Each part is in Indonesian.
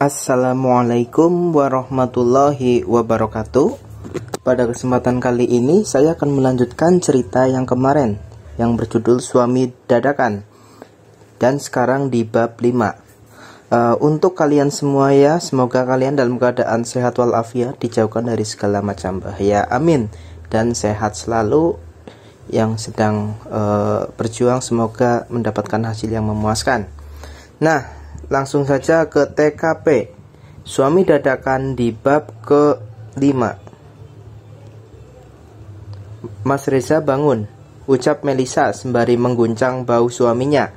Assalamualaikum warahmatullahi wabarakatuh. Pada kesempatan kali ini saya akan melanjutkan cerita yang kemarin yang berjudul Suami Dadakan. Dan sekarang di bab 5. Untuk kalian semua ya, semoga kalian dalam keadaan sehat walafiat, dijauhkan dari segala macam bahaya. Amin. Dan sehat selalu. Yang sedang berjuang semoga mendapatkan hasil yang memuaskan. Nah, langsung saja ke TKP. Suami dadakan di bab ke-5. Mas Reza bangun, ucap Melisa sembari mengguncang bahu suaminya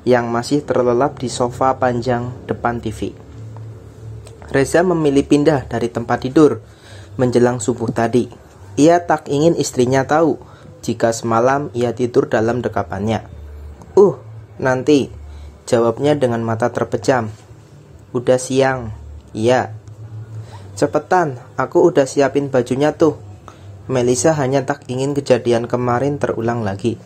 yang masih terlelap di sofa panjang depan TV. Reza memilih pindah dari tempat tidur menjelang subuh tadi. Ia tak ingin istrinya tahu jika semalam ia tidur dalam dekapannya. Nanti, jawabnya dengan mata terpejam. Udah siang. Iya. Cepetan, aku udah siapin bajunya tuh. Melisa hanya tak ingin kejadian kemarin terulang lagi.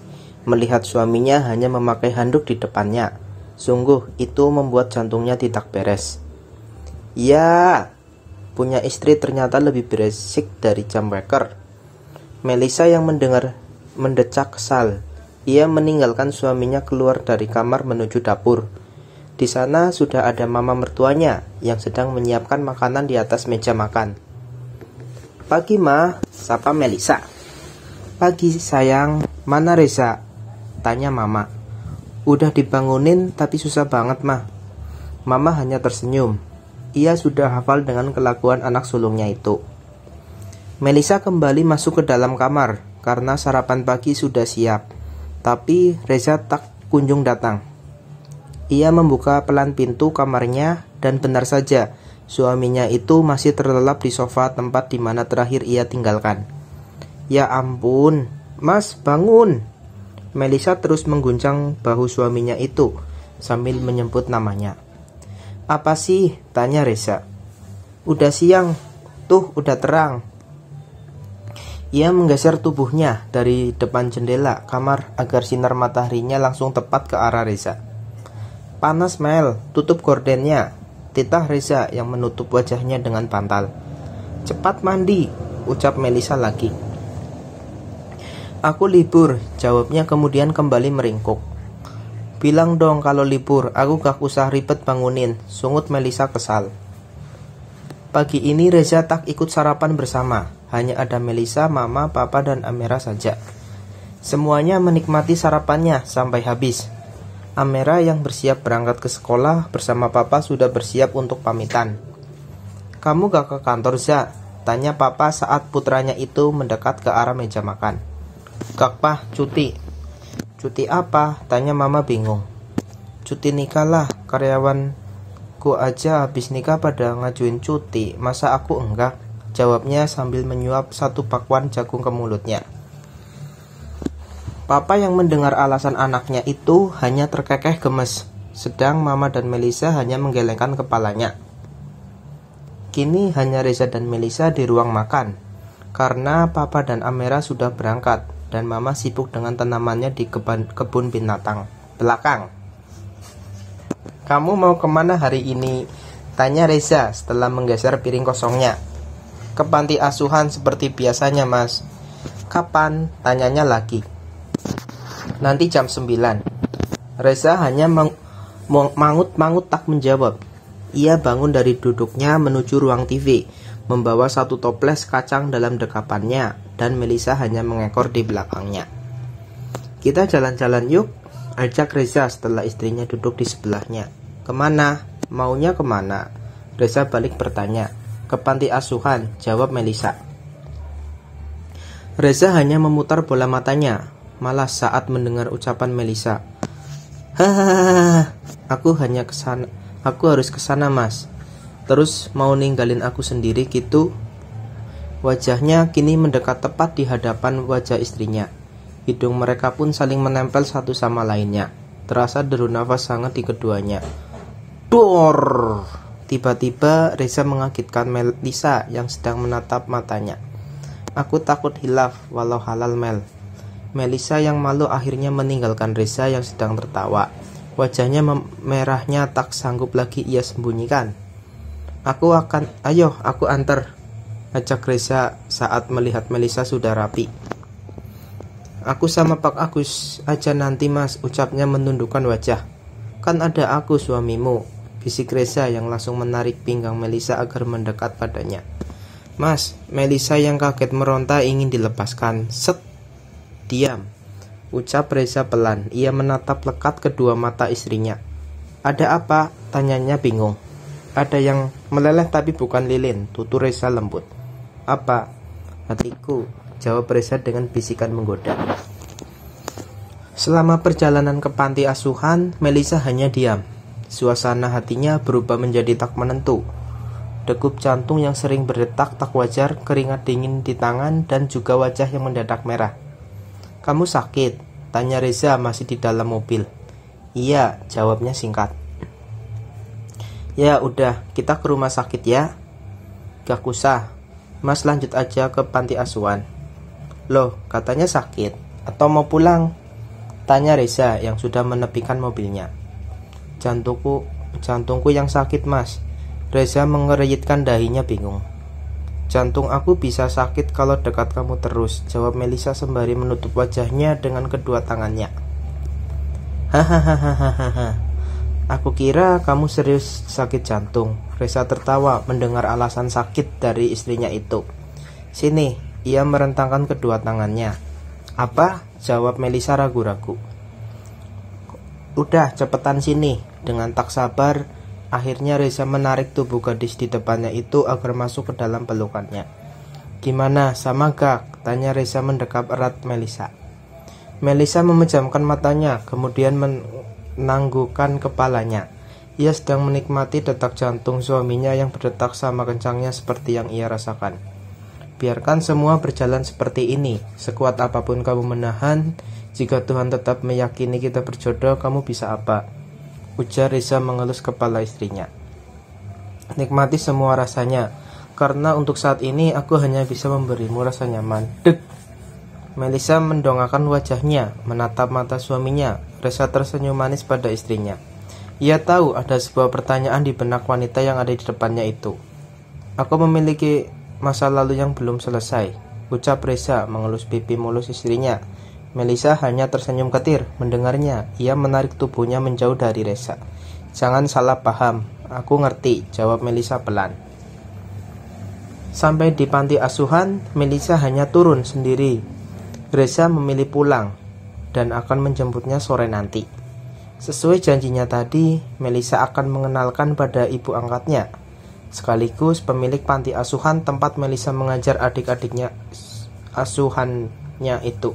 Melihat suaminya hanya memakai handuk di depannya. Sungguh, itu membuat jantungnya tidak beres. Ya, punya istri ternyata lebih berisik dari jam waker. Melisa yang mendecak kesal. Ia meninggalkan suaminya keluar dari kamar menuju dapur. Di sana sudah ada mama mertuanya yang sedang menyiapkan makanan di atas meja makan. Pagi Ma, sapa Melisa. Pagi sayang, mana Reza? Tanya mama. Udah dibangunin tapi susah banget Ma. Mama hanya tersenyum. Ia sudah hafal dengan kelakuan anak sulungnya itu. Melisa kembali masuk ke dalam kamar karena sarapan pagi sudah siap. Tapi Reza tak kunjung datang. Ia membuka pelan pintu kamarnya dan benar saja suaminya itu masih terlelap di sofa tempat di mana terakhir ia tinggalkan. Ya ampun, Mas bangun. Melisa terus mengguncang bahu suaminya itu sambil menyebut namanya. Apa sih? Tanya Reza. Udah siang, tuh udah terang. Ia menggeser tubuhnya dari depan jendela kamar agar sinar mataharinya langsung tepat ke arah Reza. Panas Mel, tutup gordennya, titah Reza yang menutup wajahnya dengan bantal. Cepat mandi, ucap Melisa lagi. Aku libur, jawabnya kemudian kembali meringkuk. Bilang dong kalau libur, aku gak usah ribet bangunin, sungut Melisa kesal. Pagi ini Reza tak ikut sarapan bersama. Hanya ada Melisa, Mama, Papa, dan Amera saja. Semuanya menikmati sarapannya sampai habis. Amera yang bersiap berangkat ke sekolah bersama Papa sudah bersiap untuk pamitan. Kamu gak ke kantor, Za? Tanya Papa saat putranya itu mendekat ke arah meja makan. Gak Pak, cuti. Cuti apa? Tanya Mama bingung. Cuti nikah lah, karyawanku aja habis nikah pada ngajuin cuti. Masa aku enggak? Jawabnya sambil menyuap satu bakwan jagung ke mulutnya. Papa yang mendengar alasan anaknya itu hanya terkekeh gemes, sedang Mama dan Melisa hanya menggelengkan kepalanya. Kini hanya Reza dan Melisa di ruang makan, karena Papa dan Amera sudah berangkat dan Mama sibuk dengan tanamannya di kebun binatang belakang. Kamu mau kemana hari ini? Tanya Reza setelah menggeser piring kosongnya. Ke panti asuhan seperti biasanya Mas. Kapan? Tanyanya lagi. Nanti jam 9. Reza hanya mangut-mangut tak menjawab. Ia bangun dari duduknya menuju ruang TV, membawa satu toples kacang dalam dekapannya, dan Melisa hanya mengekor di belakangnya. Kita jalan-jalan yuk, ajak Reza setelah istrinya duduk di sebelahnya. Kemana? Maunya kemana? Reza balik bertanya. Ke panti asuhan, jawab Melisa. Reza hanya memutar bola matanya, malas saat mendengar ucapan Melisa. Hahaha, aku harus kesana Mas. Terus mau ninggalin aku sendiri gitu? Wajahnya kini mendekat tepat di hadapan wajah istrinya. Hidung mereka pun saling menempel satu sama lainnya. Terasa deru nafas hangat di keduanya. Dor! Tiba-tiba Reza mengagetkan Melisa yang sedang menatap matanya. Aku takut hilaf walau halal Mel. Melisa yang malu akhirnya meninggalkan Reza yang sedang tertawa. Wajahnya merahnya tak sanggup lagi ia sembunyikan. Ayo aku antar, ajak Reza saat melihat Melisa sudah rapi. Aku sama Pak Agus aja nanti mas, ucapnya menundukkan wajah. Kan ada aku suamimu, bisik Reza yang langsung menarik pinggang Melisa agar mendekat padanya. Mas, Melisa yang kaget meronta ingin dilepaskan. Set, diam, ucap Reza pelan. Ia menatap lekat kedua mata istrinya. Ada apa? Tanyanya bingung. Ada yang meleleh tapi bukan lilin, tutur Reza lembut. Apa? Hatiku, jawab Reza dengan bisikan menggoda. Selama perjalanan ke panti asuhan, Melisa hanya diam. Suasana hatinya berubah menjadi tak menentu. Degup jantung yang sering berdetak tak wajar, keringat dingin di tangan, dan juga wajah yang mendadak merah. Kamu sakit? Tanya Reza masih di dalam mobil. Iya, jawabnya singkat. Ya udah, kita ke rumah sakit ya. Gak usah, mas lanjut aja ke panti asuhan. Loh, katanya sakit, atau mau pulang? Tanya Reza yang sudah menepikan mobilnya. Jantungku yang sakit mas. Reza mengerayitkan dahinya bingung. Jantung aku bisa sakit kalau dekat kamu terus, jawab Melisa sembari menutup wajahnya dengan kedua tangannya. Hahaha. Aku kira kamu serius sakit jantung. Reza tertawa mendengar alasan sakit dari istrinya itu. Sini, ia merentangkan kedua tangannya. Apa? Jawab Melisa ragu-ragu. Udah, cepetan sini. Dengan tak sabar, akhirnya Reza menarik tubuh gadis di depannya itu agar masuk ke dalam pelukannya. Gimana, sama gak? Tanya Reza mendekap erat Melisa. Melisa memejamkan matanya, kemudian menangguhkan kepalanya. Ia sedang menikmati detak jantung suaminya yang berdetak sama kencangnya seperti yang ia rasakan. Biarkan semua berjalan seperti ini. Sekuat apapun kamu menahan, jika Tuhan tetap meyakini kita berjodoh, kamu bisa apa? Ujar Reza mengelus kepala istrinya. Nikmati semua rasanya, karena untuk saat ini aku hanya bisa memberimu rasa nyaman. Dek. Melisa mendongakkan wajahnya, menatap mata suaminya. Reza tersenyum manis pada istrinya. Ia tahu ada sebuah pertanyaan di benak wanita yang ada di depannya itu. Aku memiliki masa lalu yang belum selesai, ucap Reza mengelus pipi mulus istrinya. Melisa hanya tersenyum ketir mendengarnya. Ia menarik tubuhnya menjauh dari Reza. Jangan salah paham, aku ngerti, jawab Melisa pelan. Sampai di panti asuhan, Melisa hanya turun sendiri. Reza memilih pulang dan akan menjemputnya sore nanti. Sesuai janjinya tadi, Melisa akan mengenalkan pada ibu angkatnya, sekaligus pemilik panti asuhan tempat Melisa mengajar adik-adiknya asuhannya itu.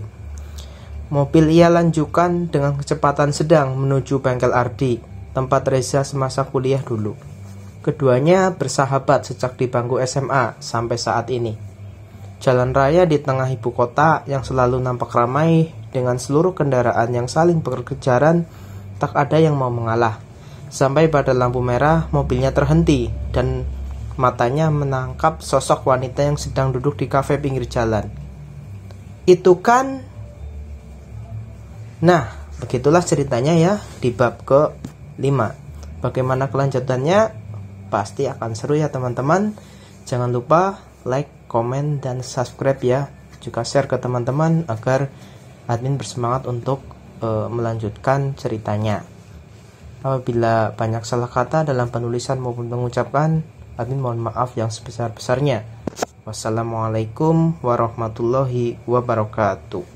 Mobil ia lanjutkan dengan kecepatan sedang menuju bengkel Ardi, tempat Reza semasa kuliah dulu. Keduanya bersahabat sejak di bangku SMA sampai saat ini. Jalan raya di tengah ibu kota yang selalu nampak ramai dengan seluruh kendaraan yang saling berkejaran, tak ada yang mau mengalah. Sampai pada lampu merah, mobilnya terhenti dan matanya menangkap sosok wanita yang sedang duduk di kafe pinggir jalan. Itu kan... Nah, begitulah ceritanya ya di bab ke-5. Bagaimana kelanjutannya? Pasti akan seru ya teman-teman. Jangan lupa like, komen, dan subscribe ya. Juga share ke teman-teman agar admin bersemangat untuk melanjutkan ceritanya. Apabila banyak salah kata dalam penulisan maupun mengucapkan, admin mohon maaf yang sebesar-besarnya. Wassalamualaikum warahmatullahi wabarakatuh.